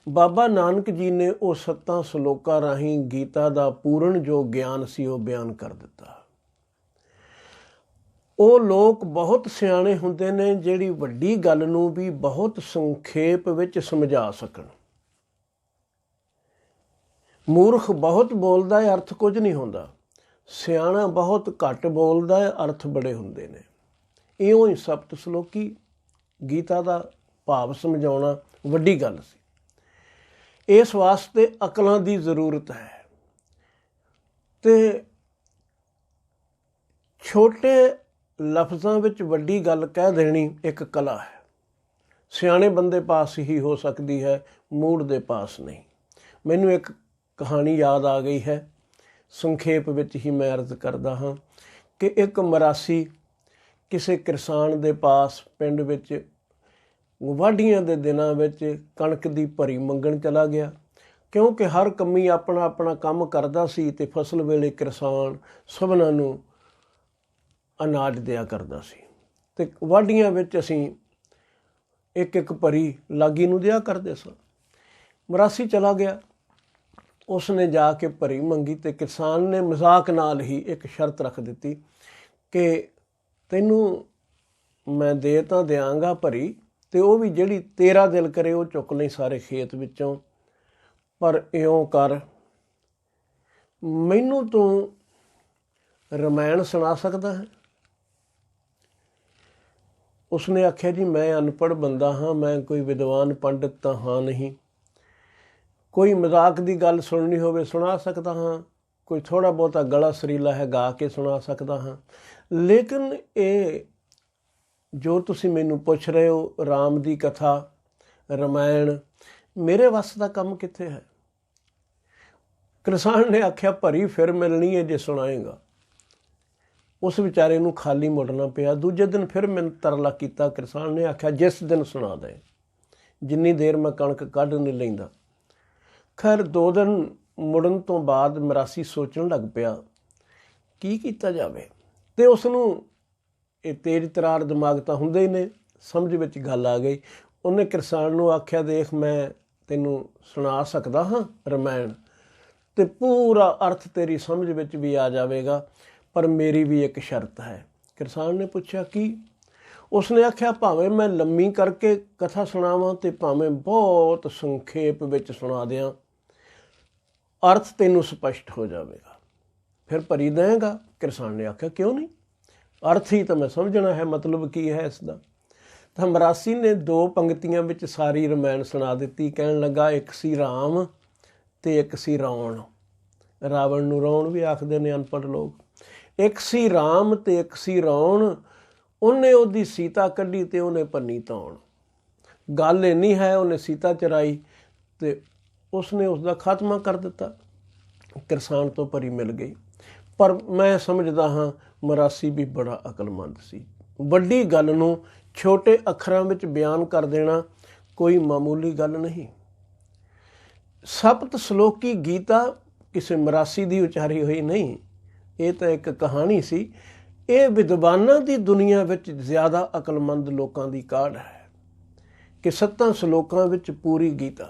ਬਾਬਾ ਨਾਨਕ ਜੀ ਨੇ ਉਹ 7 ਸਲੋਕਾਂ ਰਾਹੀਂ ਗੀਤਾ ਦਾ ਪੂਰਨ ਜੋ ਗਿਆਨ ਸੀ ਉਹ ਬਿਆਨ ਕਰ ਦਿੱਤਾ। ਉਹ ਲੋਕ ਬਹੁਤ ਸਿਆਣੇ ਹੁੰਦੇ ਨੇ ਜਿਹੜੀ ਵੱਡੀ ਗੱਲ ਨੂੰ ਵੀ ਬਹੁਤ ਸੰਖੇਪ ਵਿੱਚ ਸਮਝਾ ਸਕਣ। ਮੂਰਖ ਬਹੁਤ ਬੋਲਦਾ ਹੈ, ਅਰਥ ਕੁਝ ਨਹੀਂ ਹੁੰਦਾ। ਸਿਆਣਾ ਬਹੁਤ ਘੱਟ ਬੋਲਦਾ ਹੈ, ਅਰਥ ਬੜੇ ਹੁੰਦੇ ਨੇ। ਇਉਂ ਹੀ ਸਪਤ ਸਲੋਕੀ ਗੀਤਾ ਦਾ ਭਾਵ ਸਮਝਾਉਣਾ ਵੱਡੀ ਗੱਲ ਸੀ। ਇਸ ਵਾਸਤੇ ਅਕਲਾਂ ਦੀ ਜ਼ਰੂਰਤ ਹੈ। ਤੇ ਛੋਟੇ ਲਫ਼ਜ਼ਾਂ ਵਿੱਚ ਵੱਡੀ ਗੱਲ ਕਹਿ ਦੇਣੀ ਇੱਕ ਕਲਾ ਹੈ। ਸਿਆਣੇ ਬੰਦੇ ਪਾਸ ਹੀ ਹੋ ਸਕਦੀ ਹੈ, ਮੂੜ ਦੇ ਪਾਸ ਨਹੀਂ। ਮੈਨੂੰ ਇੱਕ ਕਹਾਣੀ ਯਾਦ ਆ ਗਈ ਹੈ, ਸੰਖੇਪ ਵਿੱਚ ਹੀ ਮੈਂ ਅਰਜ਼ ਕਰਦਾ ਹਾਂ ਕਿ ਇੱਕ ਮਰਾਸੀ ਕਿਸੇ ਕਿਸਾਨ ਦੇ ਪਾਸ ਪਿੰਡ ਵਿੱਚ ਵਾਢੀਆਂ ਦੇ ਦਿਨਾਂ ਵਿੱਚ ਕਣਕ ਦੀ ਭਰੀ ਮੰਗਣ ਚਲਾ ਗਿਆ। ਕਿਉਂਕਿ ਹਰ ਕੰਮੀ ਆਪਣਾ ਆਪਣਾ ਕੰਮ ਕਰਦਾ ਸੀ ਤੇ ਫਸਲ ਵੇਲੇ ਕਿਸਾਨ ਸਭਨਾਂ ਨੂੰ ਅਨਾਜ ਦਿਆ ਕਰਦਾ ਸੀ। ਤੇ ਵਾਢੀਆਂ ਵਿੱਚ ਅਸੀਂ ਇੱਕ ਇੱਕ ਭਰੀ ਲਾਗੀ ਨੂੰ ਦਿਆ ਕਰਦੇ ਸਾਂ। ਮਰਾਸੀ ਚਲਾ ਗਿਆ, ਉਸਨੇ ਜਾ ਕੇ ਭਰੀ ਮੰਗੀ ਤੇ ਕਿਸਾਨ ਨੇ ਮਜ਼ਾਕ ਨਾਲ ਹੀ ਇੱਕ ਸ਼ਰਤ ਰੱਖ ਦਿੱਤੀ ਕਿ ਤੈਨੂੰ ਮੈਂ ਦੇ ਤਾਂ ਦਿਆਂਗਾ ਭਰੀ, ਤੇ ਉਹ ਵੀ ਜਿਹੜੀ ਤੇਰਾ ਦਿਲ ਕਰੇ ਉਹ ਚੁੱਕ ਲਈ ਸਾਰੇ ਖੇਤ ਵਿੱਚੋਂ, ਪਰ ਇਉਂ ਕਰ ਮੈਨੂੰ ਤੂੰ ਰਮਾਇਣ ਸੁਣਾ ਸਕਦਾ ਹੈ? ਉਸਨੇ ਆਖਿਆ ਜੀ ਮੈਂ ਅਨਪੜ੍ਹ ਬੰਦਾ ਹਾਂ, ਮੈਂ ਕੋਈ ਵਿਦਵਾਨ ਪੰਡਿਤ ਤਾਂ ਹਾਂ ਨਹੀਂ। ਕੋਈ ਮਜ਼ਾਕ ਦੀ ਗੱਲ ਸੁਣਨੀ ਹੋਵੇ ਸੁਣਾ ਸਕਦਾ ਹਾਂ, ਕੋਈ ਥੋੜ੍ਹਾ ਬਹੁਤਾ ਗਲਾ ਸੁਰੀਲਾ ਹੈ ਗਾ ਕੇ ਸੁਣਾ ਸਕਦਾ ਹਾਂ, ਲੇਕਿਨ ਇਹ ਜੋ ਤੁਸੀਂ ਮੈਨੂੰ ਪੁੱਛ ਰਹੇ ਹੋ ਰਾਮ ਦੀ ਕਥਾ, ਰਮਾਇਣ, ਮੇਰੇ ਵੱਸ ਦਾ ਕੰਮ ਕਿੱਥੇ ਹੈ? ਕਿਸਾਨ ਨੇ ਆਖਿਆ ਭਰੀ ਫਿਰ ਮਿਲਣੀ ਹੈ ਜੇ ਸੁਣਾਏਗਾ। ਉਸ ਵਿਚਾਰੇ ਨੂੰ ਖਾਲੀ ਮੁੜਨਾ ਪਿਆ। ਦੂਜੇ ਦਿਨ ਫਿਰ ਮੈਨੂੰ ਤਰਲਾ ਕੀਤਾ। ਕਿਸਾਨ ਨੇ ਆਖਿਆ ਜਿਸ ਦਿਨ ਸੁਣਾ ਦੇ, ਜਿੰਨੀ ਦੇਰ ਮੈਂ ਕਣਕ ਕੱਢ ਨਹੀਂ ਲੈਂਦਾ। ਖੈਰ 2 ਦਿਨ ਮੁੜਨ ਤੋਂ ਬਾਅਦ ਮਰਾਸੀ ਸੋਚਣ ਲੱਗ ਪਿਆ ਕੀ ਕੀਤਾ ਜਾਵੇ। ਤੇ ਉਸ ਨੂੰ ਇਹ ਤੇਜ਼ ਤਰਾਰ ਦਿਮਾਗ ਤਾਂ ਹੁੰਦੇ ਹੀ ਨੇ, ਸਮਝ ਵਿੱਚ ਗੱਲ ਆ ਗਈ। ਉਹਨੇ ਕਿਸਾਨ ਨੂੰ ਆਖਿਆ ਦੇਖ ਮੈਂ ਤੈਨੂੰ ਸੁਣਾ ਸਕਦਾ ਹਾਂ ਰਮਾਇਣ, ਤੇ ਪੂਰਾ ਅਰਥ ਤੇਰੀ ਸਮਝ ਵਿੱਚ ਵੀ ਆ ਜਾਵੇਗਾ, ਪਰ ਮੇਰੀ ਵੀ ਇੱਕ ਸ਼ਰਤ ਹੈ। ਕਿਸਾਨ ਨੇ ਪੁੱਛਿਆ ਕੀ? ਉਸਨੇ ਆਖਿਆ ਭਾਵੇਂ ਮੈਂ ਲੰਮੀ ਕਰਕੇ ਕਥਾ ਸੁਣਾਵਾਂ ਤੇ ਭਾਵੇਂ ਬਹੁਤ ਸੰਖੇਪ ਵਿੱਚ ਸੁਣਾ ਦਿਆਂ, ਅਰਥ ਤੈਨੂੰ ਸਪਸ਼ਟ ਹੋ ਜਾਵੇਗਾ, ਫਿਰ ਭਰੀ ਦੇਵੇਗਾ? ਕਿਸਾਨ ਨੇ ਆਖਿਆ ਕਿਉਂ ਨਹੀਂ, ਅਰਥ ਹੀ ਤਾਂ ਮੈਂ ਸਮਝਣਾ ਹੈ, ਮਤਲਬ ਕੀ ਹੈ ਇਸ ਦਾ। ਤਾਂ ਮਰਾਸੀ ਨੇ 2 ਪੰਕਤੀਆਂ ਵਿੱਚ ਸਾਰੀ ਰਮਾਇਣ ਸੁਣਾ ਦਿੱਤੀ। ਕਹਿਣ ਲੱਗਾ ਇੱਕ ਸੀ ਰਾਮ ਤੇ ਇੱਕ ਸੀ ਰਾਵਣ। ਰਾਵਣ ਨੂੰ ਰਾਵਣ ਵੀ ਆਖਦੇ ਨੇ ਅਨਪੜ੍ਹ ਲੋਕ। ਇੱਕ ਸੀ ਰਾਮ ਤੇ ਇੱਕ ਸੀ ਰਾਵਣ, ਉਹਨੇ ਉਹਦੀ ਸੀਤਾ ਕੱਢੀ ਤੇ ਉਹਨੇ ਭੰਨੀ ਧੌਣ। ਗੱਲ ਇੰਨੀ ਹੈ ਉਹਨੇ ਸੀਤਾ ਚੁਰਾਈ ਤੇ ਉਸਨੇ ਉਸਦਾ ਖਾਤਮਾ ਕਰ ਦਿੱਤਾ। ਕਿਸਾਨ ਤੋਂ ਭਰੀ ਮਿਲ ਗਈ। ਪਰ ਮੈਂ ਸਮਝਦਾ ਹਾਂ ਮਰਾਸੀ ਵੀ ਬੜਾ ਅਕਲਮੰਦ ਸੀ। ਵੱਡੀ ਗੱਲ ਨੂੰ ਛੋਟੇ ਅੱਖਰਾਂ ਵਿੱਚ ਬਿਆਨ ਕਰ ਦੇਣਾ ਕੋਈ ਮਾਮੂਲੀ ਗੱਲ ਨਹੀਂ। ਸਪਤ ਸਲੋਕੀ ਗੀਤਾ ਕਿਸੇ ਮਰਾਸੀ ਦੀ ਉਚਾਰੀ ਹੋਈ ਨਹੀਂ, ਇਹ ਤਾਂ ਇੱਕ ਕਹਾਣੀ ਸੀ। ਇਹ ਵਿਦਵਾਨਾਂ ਦੀ ਦੁਨੀਆ ਵਿੱਚ ਜ਼ਿਆਦਾ ਅਕਲਮੰਦ ਲੋਕਾਂ ਦੀ ਕਾਢ ਹੈ ਕਿ 7 ਸ਼ਲੋਕਾਂ ਵਿੱਚ ਪੂਰੀ ਗੀਤਾ।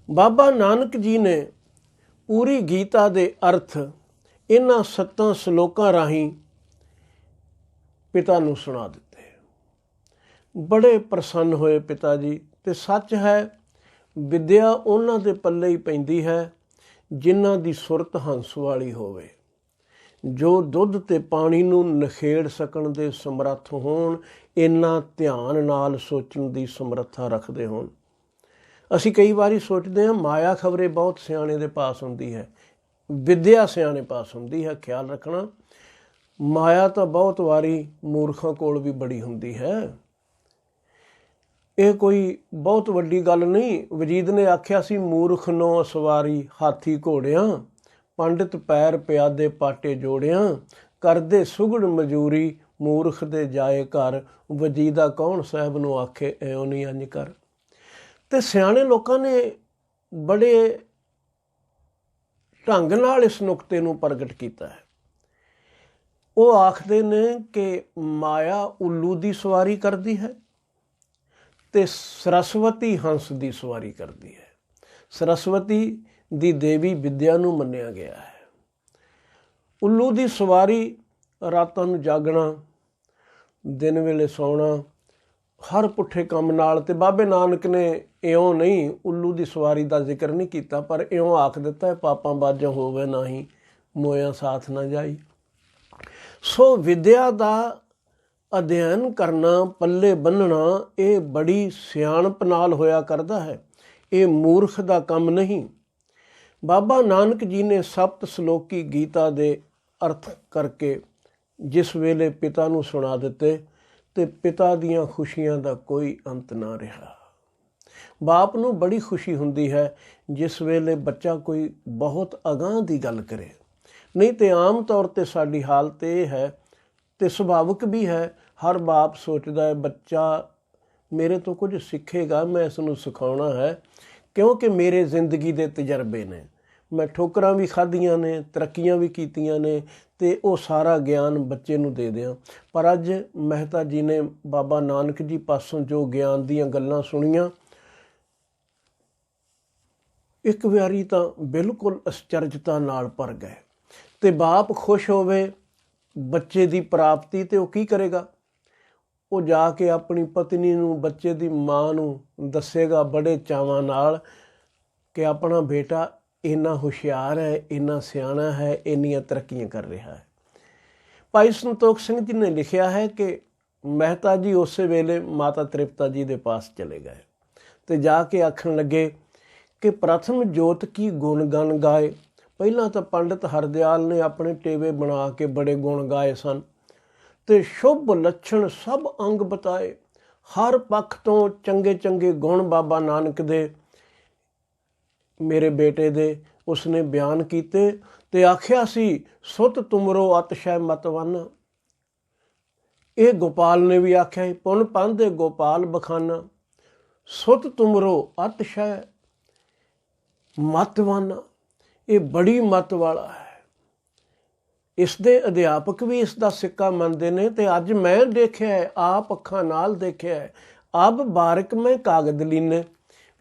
ਬਾਬਾ ਨਾਨਕ ਜੀ ਨੇ ਪੂਰੀ ਗੀਤਾ ਦੇ ਅਰਥ ਇਹਨਾਂ 7 ਸ਼ਲੋਕਾਂ ਰਾਹੀਂ ਪਿਤਾ ਨੂੰ ਸੁਣਾ ਦਿੱਤੇ। ਬੜੇ ਪ੍ਰਸੰਨ ਹੋਏ ਪਿਤਾ ਜੀ। ਤੇ ਸੱਚ ਹੈ, ਵਿਦਿਆ ਉਹਨਾਂ ਦੇ ਪੱਲੇ ਹੀ ਪੈਂਦੀ ਹੈ ਜਿਨ੍ਹਾਂ ਦੀ ਸੁਰਤ ਹੰਸ ਵਾਲੀ ਹੋਵੇ, ਜੋ ਦੁੱਧ ਤੇ ਪਾਣੀ ਨੂੰ ਨਿਖੇੜ ਸਕਣ ਦੇ ਸਮਰੱਥ ਹੋਣ, ਇੰਨਾ ਧਿਆਨ ਨਾਲ ਸੋਚਣ ਦੀ ਸਮਰੱਥਾ ਰੱਖਦੇ ਹੋਣ। ਅਸੀਂ ਕਈ ਵਾਰੀ ਸੋਚਦੇ ਹਾਂ ਮਾਇਆ ਖਬਰੇ ਬਹੁਤ ਸਿਆਣੇ ਦੇ ਪਾਸ ਹੁੰਦੀ ਹੈ, ਵਿਦਿਆ ਸਿਆਣੇ ਪਾਸ ਹੁੰਦੀ ਹੈ। ਖਿਆਲ ਰੱਖਣਾ, ਮਾਇਆ ਤਾਂ ਬਹੁਤ ਵਾਰੀ ਮੂਰਖਾਂ ਕੋਲ ਵੀ ਬੜੀ ਹੁੰਦੀ ਹੈ। ਇਹ ਕੋਈ ਬਹੁਤ ਵੱਡੀ ਗੱਲ ਨਹੀਂ। ਵਜੀਦ ਨੇ ਆਖਿਆ ਸੀ, ਮੂਰਖ ਨੋ ਸਵਾਰੀ ਹਾਥੀ ਘੋੜਿਆਂ, ਪੰਡਿਤ ਪੈਰ ਪਿਆਦੇ ਪਾਟੇ ਜੋੜਿਆਂ, ਕਰਦੇ ਸੁਗੜ ਮਜ਼ੂਰੀ ਮੂਰਖ ਦੇ ਜਾਏ ਘਰ, ਵਜੀਦਾ ਕੌਣ ਸਾਹਿਬ ਨੂੰ ਆਖੇ ਇਉਂ ਨਹੀਂ ਅੰਜ ਕਰ। ਤੇ ਸਿਆਣੇ ਲੋਕਾਂ ਨੇ ਬੜੇ ਢੰਗ ਨਾਲ ਇਸ ਨੁਕਤੇ ਨੂੰ ਪ੍ਰਗਟ ਕੀਤਾ ਹੈ। ਉਹ ਆਖਦੇ ਨੇ ਕਿ ਮਾਇਆ ਉੱਲੂ ਦੀ ਸਵਾਰੀ ਕਰਦੀ ਹੈ ਤੇ ਸਰਸਵਤੀ ਹੰਸ ਦੀ ਸਵਾਰੀ ਕਰਦੀ ਹੈ। ਸਰਸਵਤੀ ਦੀ ਦੇਵੀ ਵਿਦਿਆ ਨੂੰ ਮੰਨਿਆ ਗਿਆ ਹੈ। ਉੱਲੂ ਦੀ ਸਵਾਰੀ ਰਾਤਾਂ ਨੂੰ ਜਾਗਣਾ, ਦਿਨ ਵੇਲੇ ਸੌਣਾ, ਹਰ ਪੁੱਠੇ ਕੰਮ ਨਾਲ। ਤੇ ਬਾਬੇ ਨਾਨਕ ਨੇ ਇਉਂ ਨਹੀਂ ਉੱਲੂ ਦੀ ਸਵਾਰੀ ਦਾ ਜ਼ਿਕਰ ਨਹੀਂ ਕੀਤਾ, ਪਰ ਇਉਂ ਆਖ ਦਿੱਤਾ ਹੈ, ਪਾਪਾਂ ਬਾਝਾਂ ਹੋਵੇ ਨਾਹੀਂ, ਮੋਇਆਂ ਸਾਥ ਨਾ ਜਾਈ। ਸੋ ਵਿਦਿਆ ਦਾ ਅਧਿਐਨ ਕਰਨਾ, ਪੱਲੇ ਬੰਨਣਾ, ਇਹ ਬੜੀ ਸਿਆਣਪ ਨਾਲ ਹੋਇਆ ਕਰਦਾ ਹੈ। ਇਹ ਮੂਰਖ ਦਾ ਕੰਮ ਨਹੀਂ। ਬਾਬਾ ਨਾਨਕ ਜੀ ਨੇ 7 ਸ਼ਲੋਕੀ ਗੀਤਾ ਦੇ ਅਰਥ ਕਰਕੇ ਜਿਸ ਵੇਲੇ ਪਿਤਾ ਨੂੰ ਸੁਣਾ ਦਿੱਤੇ ਤੇ ਪਿਤਾ ਦੀਆਂ ਖੁਸ਼ੀਆਂ ਦਾ ਕੋਈ ਅੰਤ ਨਾ ਰਿਹਾ। ਬਾਪ ਨੂੰ ਬੜੀ ਖੁਸ਼ੀ ਹੁੰਦੀ ਹੈ ਜਿਸ ਵੇਲੇ ਬੱਚਾ ਕੋਈ ਬਹੁਤ ਅਗਾਂਹ ਦੀ ਗੱਲ ਕਰੇ। ਨਹੀਂ ਤੇ ਆਮ ਤੌਰ 'ਤੇ ਸਾਡੀ ਹਾਲਤ ਇਹ ਹੈ, ਤੇ ਸੁਭਾਵਿਕ ਵੀ ਹੈ, ਹਰ ਬਾਪ ਸੋਚਦਾ ਹੈ ਬੱਚਾ ਮੇਰੇ ਤੋਂ ਕੁਝ ਸਿੱਖੇਗਾ, ਮੈਂ ਇਸ ਨੂੰ ਸਿਖਾਉਣਾ ਹੈ, ਕਿਉਂਕਿ ਮੇਰੇ ਜ਼ਿੰਦਗੀ ਦੇ ਤਜਰਬੇ ਨੇ, ਮੈਂ ਠੋਕਰਾਂ ਵੀ ਖਾਧੀਆਂ ਨੇ, ਤਰੱਕੀਆਂ ਵੀ ਕੀਤੀਆਂ ਨੇ, ਤੇ ਉਹ ਸਾਰਾ ਗਿਆਨ ਬੱਚੇ ਨੂੰ ਦੇ ਦਿਆਂ। ਪਰ ਅੱਜ ਮਹਿਤਾ ਜੀ ਨੇ ਬਾਬਾ ਨਾਨਕ ਜੀ ਪਾਸੋਂ ਜੋ ਗਿਆਨ ਦੀਆਂ ਗੱਲਾਂ ਸੁਣੀਆਂ, ਇੱਕ ਵਾਰੀ ਤਾਂ ਬਿਲਕੁਲ ਅਸਚਰਜਤਾ ਨਾਲ ਭਰ ਗਏ। ਤੇ ਬਾਪ ਖੁਸ਼ ਹੋਵੇ ਬੱਚੇ ਦੀ ਪ੍ਰਾਪਤੀ ਤੇ ਉਹ ਕੀ ਕਰੇਗਾ? ਉਹ ਜਾ ਕੇ ਆਪਣੀ ਪਤਨੀ ਨੂੰ, ਬੱਚੇ ਦੀ ਮਾਂ ਨੂੰ ਦੱਸੇਗਾ ਬੜੇ ਚਾਵਾਂ ਨਾਲ ਕਿ ਆਪਣਾ ਬੇਟਾ ਇੰਨਾ ਹੁਸ਼ਿਆਰ ਹੈ, ਇੰਨਾ ਸਿਆਣਾ ਹੈ, ਇੰਨੀਆਂ ਤਰੱਕੀਆਂ ਕਰ ਰਿਹਾ ਹੈ। ਭਾਈ ਸੰਤੋਖ ਸਿੰਘ ਜੀ ਨੇ ਲਿਖਿਆ ਹੈ ਕਿ ਮਹਿਤਾ ਜੀ ਉਸੇ ਵੇਲੇ ਮਾਤਾ ਤ੍ਰਿਪਤਾ ਜੀ ਦੇ ਪਾਸ ਚਲੇ ਗਏ ਤੇ ਜਾ ਕੇ ਆਖਣ ਲੱਗੇ ਕਿ ਪ੍ਰਥਮ ਜੋਤ ਕੀ ਗੁਣ ਗਨ ਗਾਏ। ਪਹਿਲਾਂ ਤਾਂ ਪੰਡਿਤ ਹਰਦਿਆਲ ਨੇ ਆਪਣੇ ਟੇਵੇ ਬਣਾ ਕੇ ਬੜੇ ਗੁਣ ਗਾਏ ਸਨ ਤੇ ਸ਼ੁਭ ਲੱਛਣ ਸਭ ਅੰਗ ਬਤਾਏ। ਹਰ ਪੱਖ ਤੋਂ ਚੰਗੇ ਚੰਗੇ ਗੁਣ ਬਾਬਾ ਨਾਨਕ ਦੇ, ਮੇਰੇ ਬੇਟੇ ਦੇ, ਉਸਨੇ ਬਿਆਨ ਕੀਤੇ ਤੇ ਆਖਿਆ ਸੀ, ਸੁਤ ਤੁਮਰੋ ਅਤਿਸ਼ੈ ਮਤਵੰਨ। ਇਹ ਗੋਪਾਲ ਨੇ ਵੀ ਆਖਿਆ, ਪੁਨ ਪਾਂਦੇ ਗੋਪਾਲ ਬਖਾਨਾ, ਸੁਤ ਤੁਮਰੋ ਅਤਿਸ਼ੈ ਮਤਵੰਨ। ਇਹ ਬੜੀ ਮਤ ਵਾਲਾ ਹੈ। ਇਸ ਦੇ ਅਧਿਆਪਕ ਵੀ ਇਸ ਦਾ ਸਿੱਕਾ ਮੰਨਦੇ ਨੇ। ਤੇ ਅੱਜ ਮੈਂ ਦੇਖਿਆ, ਆਪ ਅੱਖਾਂ ਨਾਲ ਦੇਖਿਆ, ਅਬ ਬਾਰਿਕ ਮੈਂ ਕਾਗਜ਼ ਲੀਨੇ।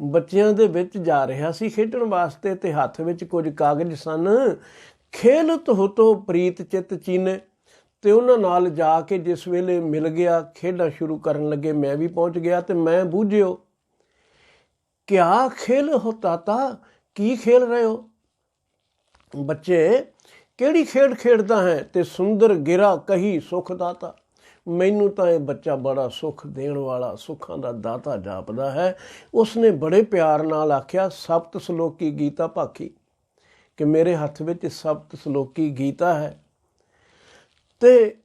ਬੱਚਿਆਂ ਦੇ ਵਿੱਚ ਜਾ ਰਿਹਾ ਸੀ ਖੇਡਣ ਵਾਸਤੇ ਤੇ ਹੱਥ ਵਿੱਚ ਕੁਝ ਕਾਗਜ਼ ਸਨ। ਖੇਲਤ ਹੁਤੋ ਪ੍ਰੀਤ ਚਿੱਤ ਚੀਨੇ। ਤੇ ਉਹਨਾਂ ਨਾਲ ਜਾ ਕੇ ਜਿਸ ਵੇਲੇ ਮਿਲ ਗਿਆ, ਖੇਡਾਂ ਸ਼ੁਰੂ ਕਰਨ ਲੱਗੇ, ਮੈਂ ਵੀ ਪਹੁੰਚ ਗਿਆ ਤੇ ਮੈਂ ਬੂਝਿਓ, ਕਿਆ ਖੇਲ ਹੋ ਤਾਤਾ, ਕੀ ਖੇਲ ਰਹੇ ਹੋ? ਬੱਚੇ, ਕਿਹੜੀ ਖੇਡ ਖੇਡਦਾ ਹੈ? ਤੇ ਸੁੰਦਰ ਗਿਰਾ ਕਹੀ ਸੁਖ ਦਾਤਾ। ਮੈਨੂੰ ਤਾਂ ਇਹ ਬੱਚਾ ਬੜਾ ਸੁੱਖ ਦੇਣ ਵਾਲਾ, ਸੁੱਖਾਂ ਦਾ ਦਾਤਾ ਜਾਪਦਾ ਹੈ। ਉਸਨੇ ਬੜੇ ਪਿਆਰ ਨਾਲ ਆਖਿਆ, 7 ਸ਼ਲੋਕੀ ਗੀਤਾ ਭਾਖੀ, ਕਿ ਮੇਰੇ ਹੱਥ ਵਿੱਚ 7 ਸ਼ਲੋਕੀ ਗੀਤਾ ਹੈ। ਤੇ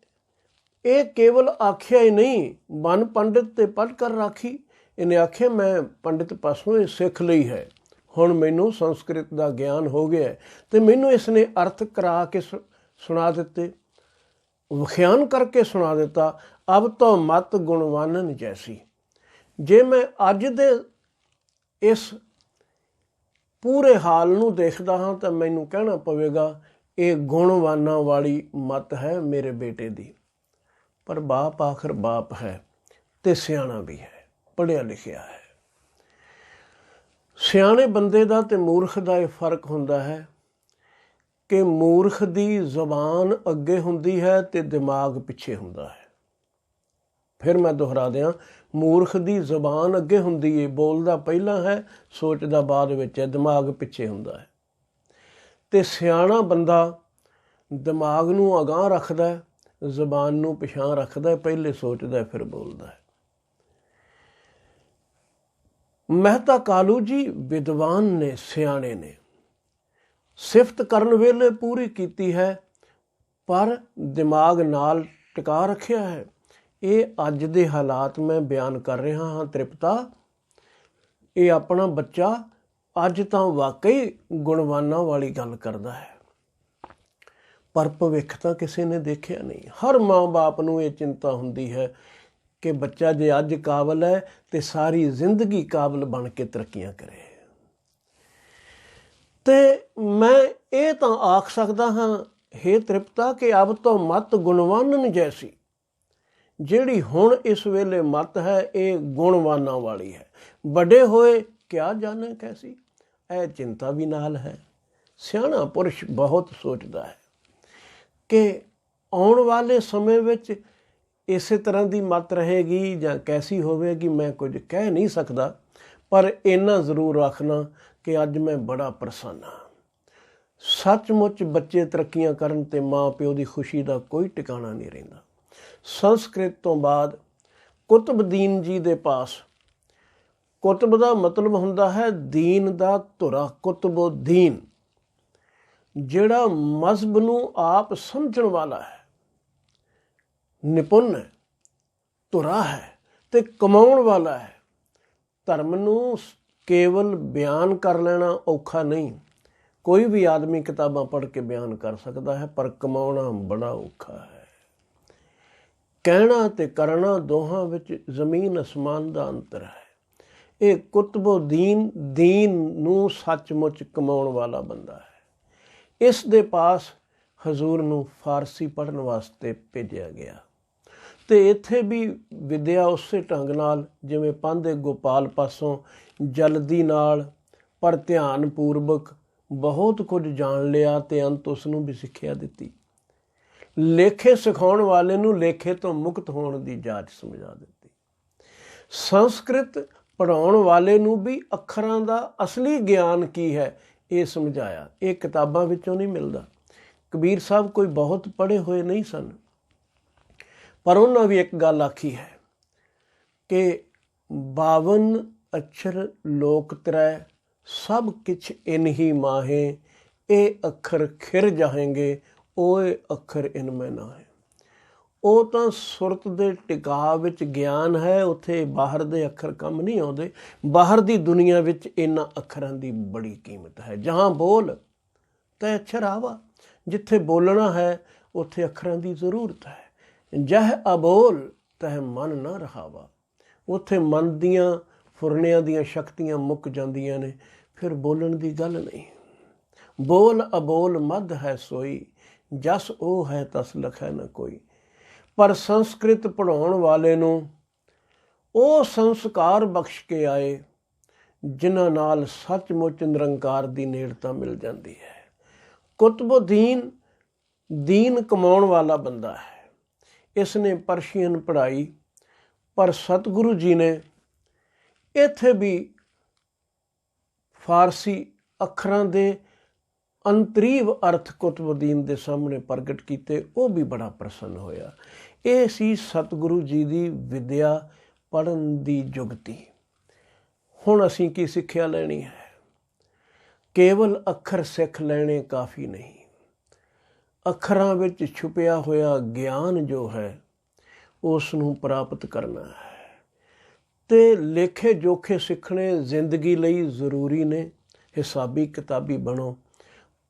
ਇਹ ਕੇਵਲ ਆਖਿਆ ਹੀ ਨਹੀਂ, ਮਨ ਪੰਡਿਤ ਤੇ ਪੜ੍ਹ ਕਰ ਰਾਖੀ। ਇਹਨੇ ਆਖਿਆ ਮੈਂ ਪੰਡਿਤ ਪਾਸੋਂ ਇਹ ਸਿੱਖ ਲਈ ਹੈ, ਹੁਣ ਮੈਨੂੰ ਸੰਸਕ੍ਰਿਤ ਦਾ ਗਿਆਨ ਹੋ ਗਿਆ ਤੇ ਮੈਨੂੰ ਇਸ ਨੇ ਅਰਥ ਕਰਾ ਕੇ ਸੁਣਾ ਦਿੱਤੇ, ਵਿਖਿਆਨ ਕਰਕੇ ਸੁਣਾ ਦਿੱਤਾ। ਅਬ ਤੋਂ ਮਤ ਗੁਣਵਾਨਨ ਜੈਸੀ। ਜੇ ਮੈਂ ਅੱਜ ਦੇ ਇਸ ਪੂਰੇ ਹਾਲ ਨੂੰ ਦੇਖਦਾ ਹਾਂ ਤਾਂ ਮੈਨੂੰ ਕਹਿਣਾ ਪਵੇਗਾ, ਇਹ ਗੁਣਵਾਨਾਂ ਵਾਲੀ ਮੱਤ ਹੈ ਮੇਰੇ ਬੇਟੇ ਦੀ। ਪਰ ਬਾਪ ਆਖਰ ਬਾਪ ਹੈ ਤੇ ਸਿਆਣਾ ਵੀ ਹੈ, ਪੜ੍ਹਿਆ ਲਿਖਿਆ ਹੈ। ਸਿਆਣੇ ਬੰਦੇ ਦਾ ਤੇ ਮੂਰਖ ਦਾ ਇਹ ਫਰਕ ਹੁੰਦਾ ਹੈ ਕਿ ਮੂਰਖ ਦੀ ਜ਼ੁਬਾਨ ਅੱਗੇ ਹੁੰਦੀ ਹੈ ਤੇ ਦਿਮਾਗ ਪਿੱਛੇ ਹੁੰਦਾ ਹੈ। ਫਿਰ ਮੈਂ ਦੁਹਰਾ ਦਿਆਂ, ਮੂਰਖ ਦੀ ਜ਼ੁਬਾਨ ਅੱਗੇ ਹੁੰਦੀ ਹੈ, ਬੋਲਦਾ ਪਹਿਲਾਂ ਹੈ, ਸੋਚਦਾ ਬਾਅਦ ਵਿੱਚ ਹੈ, ਦਿਮਾਗ ਪਿੱਛੇ ਹੁੰਦਾ ਹੈ। ਤੇ ਸਿਆਣਾ ਬੰਦਾ ਦਿਮਾਗ ਨੂੰ ਅਗਾਂਹ ਰੱਖਦਾ, ਜ਼ੁਬਾਨ ਨੂੰ ਪਿਛਾਂਹ ਰੱਖਦਾ, ਪਹਿਲੇ ਸੋਚਦਾ ਫਿਰ ਬੋਲਦਾ ਹੈ। ਮਹਿਤਾ ਕਾਲੂ ਜੀ ਵਿਦਵਾਨ ਨੇ, ਸਿਆਣੇ ਨੇ, ਸਿਫਤ ਕਰਨ ਵੇਲੇ ਪੂਰੀ ਕੀਤੀ ਹੈ ਪਰ ਦਿਮਾਗ ਨਾਲ ਟਿਕਾ ਰੱਖਿਆ ਹੈ। ਇਹ ਅੱਜ ਦੇ ਹਾਲਾਤ ਮੈਂ ਬਿਆਨ ਕਰ ਰਿਹਾ ਹਾਂ ਤ੍ਰਿਪਤਾ। ਇਹ ਆਪਣਾ ਬੱਚਾ ਅੱਜ ਤਾਂ ਵਾਕਈ ਗੁਣਵਾਨਾਂ ਵਾਲੀ ਗੱਲ ਕਰਦਾ ਹੈ, ਪਰ ਭਵਿੱਖ ਤਾਂ ਕਿਸੇ ਨੇ ਦੇਖਿਆ ਨਹੀਂ। ਹਰ ਮਾਂ ਬਾਪ ਨੂੰ ਇਹ ਚਿੰਤਾ ਹੁੰਦੀ ਹੈ ਕਿ ਬੱਚਾ ਜੇ ਅੱਜ ਕਾਬਲ ਹੈ ਤੇ ਸਾਰੀ ਜ਼ਿੰਦਗੀ ਕਾਬਲ ਬਣ ਕੇ ਤਰੱਕੀਆਂ ਕਰੇ। ਤੇ ਮੈਂ ਇਹ ਤਾਂ ਆਖ ਸਕਦਾ ਹਾਂ ਹੇ ਤ੍ਰਿਪਤਾ ਕਿ ਅਬ ਤੋਂ ਮੱਤ ਗੁਣਵਾਨਨ ਜੈਸੀ। ਜਿਹੜੀ ਹੁਣ ਇਸ ਵੇਲੇ ਮੱਤ ਹੈ ਇਹ ਗੁਣਵਾਨਾਂ ਵਾਲੀ ਹੈ। ਵੱਡੇ ਹੋਏ ਕਿਆ ਜਾਣੇ ਕੈਸੀ, ਇਹ ਚਿੰਤਾ ਵੀ ਨਾਲ ਹੈ। ਸਿਆਣਾ ਪੁਰਸ਼ ਬਹੁਤ ਸੋਚਦਾ ਹੈ ਕਿ ਆਉਣ ਵਾਲੇ ਸਮੇਂ ਵਿੱਚ ਇਸੇ ਤਰ੍ਹਾਂ ਦੀ ਮੱਤ ਰਹੇਗੀ ਜਾਂ ਕੈਸੀ ਹੋਵੇਗੀ, ਮੈਂ ਕੁਝ ਕਹਿ ਨਹੀਂ ਸਕਦਾ। ਪਰ ਇੰਨਾ ਜ਼ਰੂਰ ਆਖਣਾ ਕਿ ਅੱਜ ਮੈਂ ਬੜਾ ਪ੍ਰਸੰਨ ਹਾਂ। ਸੱਚਮੁੱਚ ਬੱਚੇ ਤਰੱਕੀਆਂ ਕਰਨ ਤੇ ਮਾਂ ਪਿਓ ਦੀ ਖੁਸ਼ੀ ਦਾ ਕੋਈ ਟਿਕਾਣਾ ਨਹੀਂ ਰਹਿੰਦਾ। ਸੰਸਕ੍ਰਿਤ ਤੋਂ ਬਾਅਦ ਕੁਤਬਦੀਨ ਜੀ ਦੇ ਪਾਸ, ਕੁਤਬ ਦਾ ਮਤਲਬ ਹੁੰਦਾ ਹੈ ਦੀਨ ਦਾ ਧੁਰਾ, ਕੁਤਬੁਦੀਨ, ਜਿਹੜਾ ਮਜ਼ਹਬ ਨੂੰ ਆਪ ਸਮਝਣ ਵਾਲਾ ਹੈ, ਨਿਪੁੰਨ ਹੈ, ਧੁਰਾ ਹੈ ਤੇ ਕਮਾਉਣ ਵਾਲਾ ਹੈ। ਧਰਮ ਨੂੰ ਕੇਵਲ ਬਿਆਨ ਕਰ ਲੈਣਾ ਔਖਾ ਨਹੀਂ, ਕੋਈ ਵੀ ਆਦਮੀ ਕਿਤਾਬਾਂ ਪੜ੍ਹ ਕੇ ਬਿਆਨ ਕਰ ਸਕਦਾ ਹੈ, ਪਰ ਕਮਾਉਣਾ ਬੜਾ ਔਖਾ ਹੈ। ਕਹਿਣਾ ਤੇ ਕਰਨਾ ਦੋਹਾਂ ਵਿੱਚ ਜ਼ਮੀਨ ਅਸਮਾਨ ਦਾ ਅੰਤਰ ਹੈ। ਇਹ ਕੁਤਬੁਦੀਨ ਦੀਨ ਨੂੰ ਸੱਚਮੁੱਚ ਕਮਾਉਣ ਵਾਲਾ ਬੰਦਾ ਹੈ। ਇਸ ਦੇ ਪਾਸ ਹਜ਼ੂਰ ਨੂੰ ਫਾਰਸੀ ਪੜ੍ਹਨ ਵਾਸਤੇ ਭੇਜਿਆ ਗਿਆ ਤੇ ਇੱਥੇ ਵੀ ਵਿਦਿਆ ਉਸੇ ਢੰਗ ਨਾਲ ਜਿਵੇਂ ਪਾਂਧੇ ਗੋਪਾਲ ਪਾਸੋਂ ਜਲਦੀ ਨਾਲ ਪਰ ਧਿਆਨ ਪੂਰਵਕ ਬਹੁਤ ਕੁਝ ਜਾਣ ਲਿਆ ਤੇ ਅੰਤ ਉਸ ਨੂੰ ਵੀ ਸਿੱਖਿਆ ਦਿੱਤੀ। ਲੇਖੇ ਸਿਖਾਉਣ ਵਾਲੇ ਨੂੰ ਲੇਖੇ ਤੋਂ ਮੁਕਤ ਹੋਣ ਦੀ ਜਾਚ ਸਮਝਾ ਦਿੱਤੀ। ਸੰਸਕ੍ਰਿਤ ਪੜ੍ਹਾਉਣ ਵਾਲੇ ਨੂੰ ਵੀ ਅੱਖਰਾਂ ਦਾ ਅਸਲੀ ਗਿਆਨ ਕੀ ਹੈ ਇਹ ਸਮਝਾਇਆ। ਇਹ ਕਿਤਾਬਾਂ ਵਿੱਚੋਂ ਨਹੀਂ ਮਿਲਦਾ। ਕਬੀਰ ਸਾਹਿਬ ਕੋਈ ਬਹੁਤ ਪੜ੍ਹੇ ਹੋਏ ਨਹੀਂ ਸਨ, ਪਰ ਉਹਨਾਂ ਵੀ ਇੱਕ ਗੱਲ ਆਖੀ ਹੈ ਕਿ 52 ਅੱਖਰ ਲੋਕ ਤਰੈ ਸਭ ਕਿਛ ਇਨਹੀ ਮਾਹੇ, ਇਹ ਅੱਖਰ ਖਿਰ ਜਾਹੇਂਗੇ ਓਏ ਅੱਖਰ ਇਨ ਮੈਂ ਨਾਹੇ। ਉਹ ਤਾਂ ਸੁਰਤ ਦੇ ਟਿਕਾਅ ਵਿੱਚ ਗਿਆਨ ਹੈ, ਉੱਥੇ ਬਾਹਰ ਦੇ ਅੱਖਰ ਕੰਮ ਨਹੀਂ ਆਉਂਦੇ। ਬਾਹਰ ਦੀ ਦੁਨੀਆ ਵਿੱਚ ਇਹਨਾਂ ਅੱਖਰਾਂ ਦੀ ਬੜੀ ਕੀਮਤ ਹੈ। ਜਹਾਂ ਬੋਲ ਤੈ ਅਛਰ ਆਵਾ, ਜਿੱਥੇ ਬੋਲਣਾ ਹੈ ਉੱਥੇ ਅੱਖਰਾਂ ਦੀ ਜ਼ਰੂਰਤ ਹੈ। ਜਹ ਅਬੋਲ ਤਹ ਮਨ ਨਾ ਰਹਾਵਾ, ਉੱਥੇ ਮਨ ਦੀਆਂ ਫੁਰਨਿਆਂ ਦੀਆਂ ਸ਼ਕਤੀਆਂ ਮੁੱਕ ਜਾਂਦੀਆਂ ਨੇ, ਫਿਰ ਬੋਲਣ ਦੀ ਗੱਲ ਨਹੀਂ। ਬੋਲ ਅਬੋਲ ਮੱਧ ਹੈ ਸੋਈ, ਜਸ ਉਹ ਹੈ ਤਸ ਲਖੈ ਨਾ ਕੋਈ। ਪਰ ਸੰਸਕ੍ਰਿਤ ਪੜ੍ਹਾਉਣ ਵਾਲੇ ਨੂੰ ਉਹ ਸੰਸਕਾਰ ਬਖਸ਼ ਕੇ ਆਏ ਜਿਨ੍ਹਾਂ ਨਾਲ ਸੱਚਮੁੱਚ ਨਿਰੰਕਾਰ ਦੀ ਨੇੜਤਾ ਮਿਲ ਜਾਂਦੀ ਹੈ। ਕੁਤਬੁਦੀਨ ਦੀਨ ਕਮਾਉਣ ਵਾਲਾ ਬੰਦਾ ਹੈ। ਇਸ ਨੇ ਪਰਸ਼ੀਅਨ ਪੜ੍ਹਾਈ, ਪਰ ਸਤਿਗੁਰੂ ਜੀ ਨੇ ਇੱਥੇ ਵੀ ਫਾਰਸੀ ਅੱਖਰਾਂ ਦੇ ਅੰਤਰੀਵ ਅਰਥ ਕੁਤਬੁਦੀਨ ਦੇ ਸਾਹਮਣੇ ਪ੍ਰਗਟ ਕੀਤੇ। ਉਹ ਵੀ ਬੜਾ ਪ੍ਰਸੰਨ ਹੋਇਆ। ਇਹ ਸੀ ਸਤਿਗੁਰੂ ਜੀ ਦੀ ਵਿਦਿਆ ਪੜ੍ਹਨ ਦੀ ਜੁਗਤੀ। ਹੁਣ ਅਸੀਂ ਕੀ ਸਿੱਖਿਆ ਲੈਣੀ ਹੈ? ਕੇਵਲ ਅੱਖਰ ਸਿੱਖ ਲੈਣੇ ਕਾਫੀ ਨਹੀਂ। ਅੱਖਰਾਂ ਵਿੱਚ ਛੁਪਿਆ ਹੋਇਆ ਗਿਆਨ ਜੋ ਹੈ ਉਸ ਨੂੰ ਪ੍ਰਾਪਤ ਕਰਨਾ ਹੈ ਤੇ ਲੇਖੇ ਜੋਖੇ ਸਿੱਖਣੇ ਜ਼ਿੰਦਗੀ ਲਈ ਜ਼ਰੂਰੀ ਨੇ। ਹਿਸਾਬੀ ਕਿਤਾਬੀ ਬਣੋ,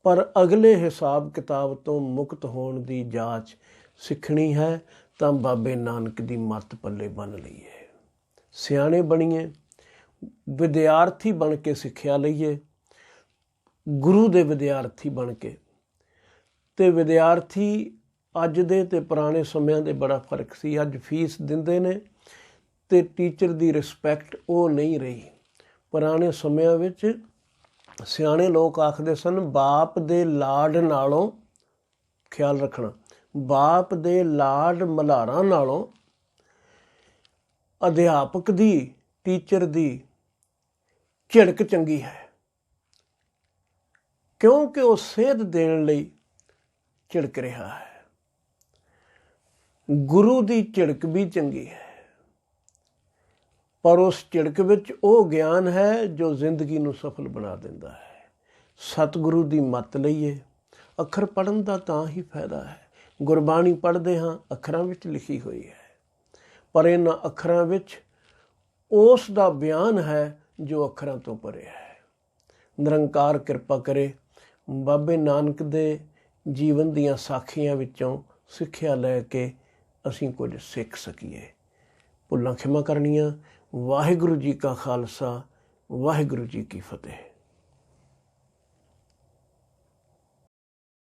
ਪਰ ਅਗਲੇ ਹਿਸਾਬ ਕਿਤਾਬ ਤੋਂ ਮੁਕਤ ਹੋਣ ਦੀ ਜਾਚ ਸਿੱਖਣੀ ਹੈ ਤਾਂ ਬਾਬੇ ਨਾਨਕ ਦੀ ਮੱਤ ਪੱਲੇ ਬੰਨ੍ਹ ਲਈਏ। ਸਿਆਣੇ ਬਣੀਏ, ਵਿਦਿਆਰਥੀ ਬਣ ਕੇ ਸਿੱਖਿਆ ਲਈਏ, ਗੁਰੂ ਦੇ ਵਿਦਿਆਰਥੀ ਬਣ ਕੇ, ਤੇ ਵਿਦਿਆਰਥੀ ਅੱਜ ਦੇ ਤੇ ਪੁਰਾਣੇ ਸਮਿਆਂ ਦੇ ਬੜਾ ਫਰਕ ਸੀ। ਅੱਜ ਫੀਸ ਦਿੰਦੇ ਨੇ ਤੇ ਟੀਚਰ ਦੀ ਰਿਸਪੈਕਟ ਉਹ ਨਹੀਂ ਰਹੀ। ਪੁਰਾਣੇ ਸਮਿਆਂ ਵਿੱਚ ਸਿਆਣੇ ਲੋਕ ਆਖਦੇ ਸਨ, ਬਾਪ ਦੇ ਲਾਡ ਨਾਲੋਂ, ਖਿਆਲ ਰੱਖਣਾ, ਬਾਪ ਦੇ ਲਾਡ ਮਲ੍ਹਾਰਾਂ ਨਾਲੋਂ ਅਧਿਆਪਕ ਦੀ, ਟੀਚਰ ਦੀ ਝਿੜਕ ਚੰਗੀ ਹੈ, ਕਿਉਂਕਿ ਉਹ ਸੇਧ ਦੇਣ ਲਈ ਝਿੜਕ ਰਿਹਾ ਹੈ। ਗੁਰੂ ਦੀ ਝਿੜਕ ਵੀ ਚੰਗੀ ਹੈ, ਪਰ ਉਸ ਝਿੜਕ ਵਿੱਚ ਉਹ ਗਿਆਨ ਹੈ ਜੋ ਜ਼ਿੰਦਗੀ ਨੂੰ ਸਫਲ ਬਣਾ ਦਿੰਦਾ ਹੈ। ਸਤਿਗੁਰੂ ਦੀ ਮੱਤ ਲਈਏ। ਅੱਖਰ ਪੜ੍ਹਨ ਦਾ ਤਾਂ ਹੀ ਫਾਇਦਾ ਹੈ। ਗੁਰਬਾਣੀ ਪੜ੍ਹਦੇ ਹਾਂ, ਅੱਖਰਾਂ ਵਿੱਚ ਲਿਖੀ ਹੋਈ ਹੈ, ਪਰ ਇਹਨਾਂ ਅੱਖਰਾਂ ਵਿੱਚ ਉਸ ਦਾ ਬਿਆਨ ਹੈ ਜੋ ਅੱਖਰਾਂ ਤੋਂ ਪਰੇ ਹੈ। ਨਿਰੰਕਾਰ ਕਿਰਪਾ ਕਰੇ ਬਾਬੇ ਨਾਨਕ ਦੇ ਜੀਵਨ ਦੀਆਂ ਸਾਖੀਆਂ ਵਿੱਚੋਂ ਸਿੱਖਿਆ ਲੈ ਕੇ ਅਸੀਂ ਕੁਝ ਸਿੱਖ ਸਕੀਏ। ਭੁੱਲਾਂ ਖਿਮਾ ਕਰਨੀਆਂ। ਵਾਹਿਗੁਰੂ ਜੀ ਕਾ ਖਾਲਸਾ, ਵਾਹਿਗੁਰੂ ਜੀ ਕੀ ਫਤਿਹ।